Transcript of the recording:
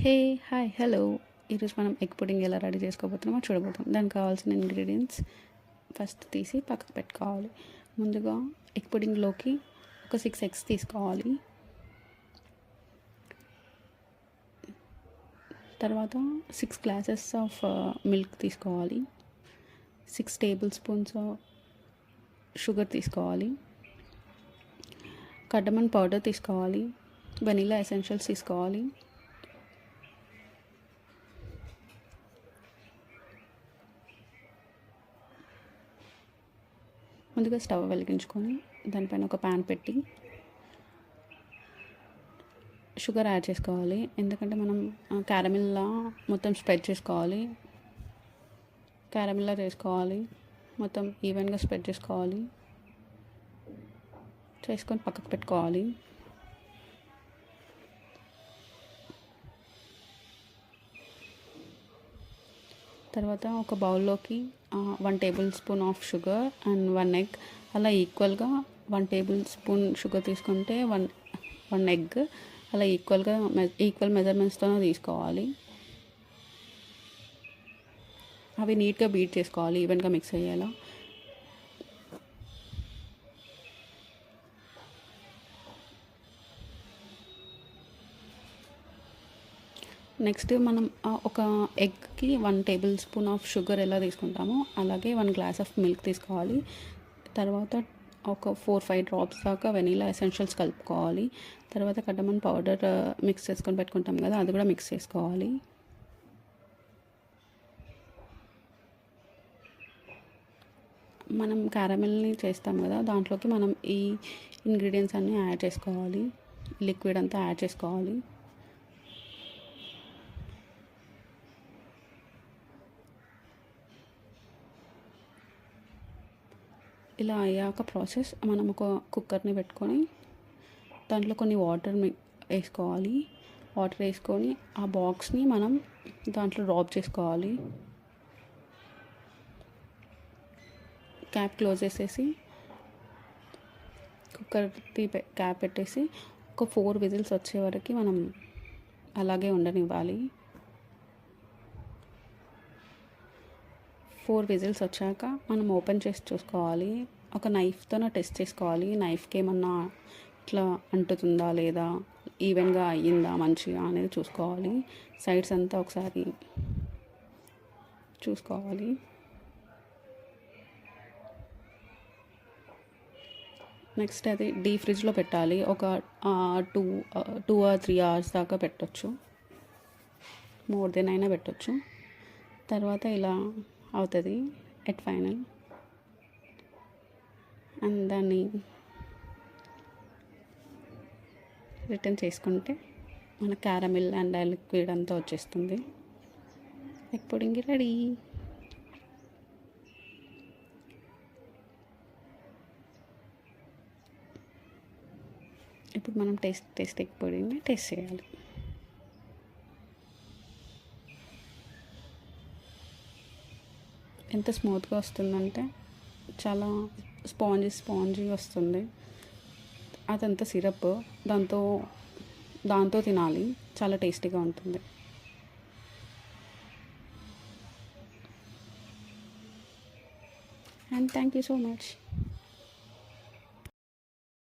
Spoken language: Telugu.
Hey hi hello. ఈరోజు మనం ఎగ్ పుడింగ్ ఎలా రెడీ చేసుకోబోతున్నామో చూడబోతాం. దానికి కావాల్సిన ఇంగ్రీడియంట్స్ ఫస్ట్ తీసి పక్కకు పెట్టుకోవాలి. ముందుగా ఎగ్ పుడింగ్లోకి ఒక 6 ఎగ్స్ తీసుకోవాలి. తర్వాత 6 గ్లాసెస్ ఆఫ్ మిల్క్ తీసుకోవాలి. 6 టేబుల్ స్పూన్స్ షుగర్ తీసుకోవాలి. కడ్డమన్ పౌడర్ తీసుకోవాలి. వెనిలా ఎసెన్షియల్స్ తీసుకోవాలి. ముందుగా స్టవ్ వెలిగించుకొని దానిపైన ఒక ప్యాన్ పెట్టి షుగర్ యాడ్ చేసుకోవాలి. ఎందుకంటే మనం క్యారమిల్లా మొత్తం స్ప్రెడ్ చేసుకోవాలి. క్యారమిల్లా చేసుకోవాలి, మొత్తం ఈవెన్గా స్ప్రెడ్ చేసుకొని పక్కకు పెట్టుకోవాలి. తర్వాత ఒక బౌల్లోకి 1 table spoon of sugar and 1 egg, అలా ఈక్వల్గా 1 టేబుల్ స్పూన్ షుగర్ తీసుకుంటే 1 ఎగ్ అలా ఈక్వల్ మెజర్మెంట్స్తో తీసుకోవాలి. అవి నీట్గా బీట్ చేసుకోవాలి, ఈవెన్గా మిక్స్ అయ్యేలా. నెక్స్ట్ మనం ఒక ఎగ్కి 1 టేబుల్ స్పూన్ ఆఫ్ షుగర్ ఎలా తీసుకుంటామో అలాగే 1 గ్లాస్ ఆఫ్ మిల్క్ తీసుకోవాలి. తర్వాత ఒక 4-5 డ్రాప్స్ దాకా వెనీలా ఎసెన్షియల్స్ కలుపుకోవాలి. తర్వాత కడ్డమన్ పౌడర్ మిక్స్ చేసుకొని పెట్టుకుంటాం కదా, అది కూడా మిక్స్ చేసుకోవాలి. మనం క్యారమెల్ని చేస్తాం కదా, దాంట్లోకి మనం ఈ ఇంగ్రీడియంట్స్ అన్నీ యాడ్ చేసుకోవాలి. లిక్విడ్ అంతా యాడ్ చేసుకోవాలి. ఇలా అయ్యాక ప్రాసెస్ మనం ఒక కుక్కర్ని పెట్టుకొని దాంట్లో కొన్ని వాటర్ వేసుకోవాలి. వాటర్ వేసుకొని ఆ బాక్స్ని మనం దాంట్లో డ్రాప్ చేసుకోవాలి. క్యాప్ క్లోజ్ చేసేసి కుక్కర్ది క్యాప్ పెట్టేసి ఒక 4 విజిల్స్ వచ్చే వరకు మనం అలాగే ఉండనివ్వాలి. 4 విజిల్స్ వచ్చాక మనం ఓపెన్ చేసి చూసుకోవాలి. ఒక నైఫ్తో టెస్ట్ చేసుకోవాలి. నైఫ్కి ఏమన్నా ఇట్లా అంటుతుందా లేదా, ఈవెన్గా అయ్యిందా మంచిగా అనేది చూసుకోవాలి. సైడ్స్ అంతా ఒకసారి చూసుకోవాలి. నెక్స్ట్ అది డీప్ ఫ్రిడ్జ్లో పెట్టాలి. ఒక 2 or 3 hours దాకా పెట్టచ్చు, మోర్ దెన్ అయినా పెట్టచ్చు. తర్వాత ఇలా అవుతుంది ఎట్ ఫైనల్. అండ్ దాన్ని రిటర్న్ చేసుకుంటే మన క్యారమిల్ అండ్ లిక్విడ్ అంతా వచ్చేస్తుంది. Egg pudding ready. ఇప్పుడు మనం టేస్ట్ ఎగ్ పుడింగ్ని టేస్ట్ చేయాలి. ఎంత స్మూత్గా వస్తుందంటే చాలా స్పాంజీ వస్తుంది. అదంతా సిరప్ దాంతో తినాలి, చాలా టేస్టీగా ఉంటుంది. And thank you so much.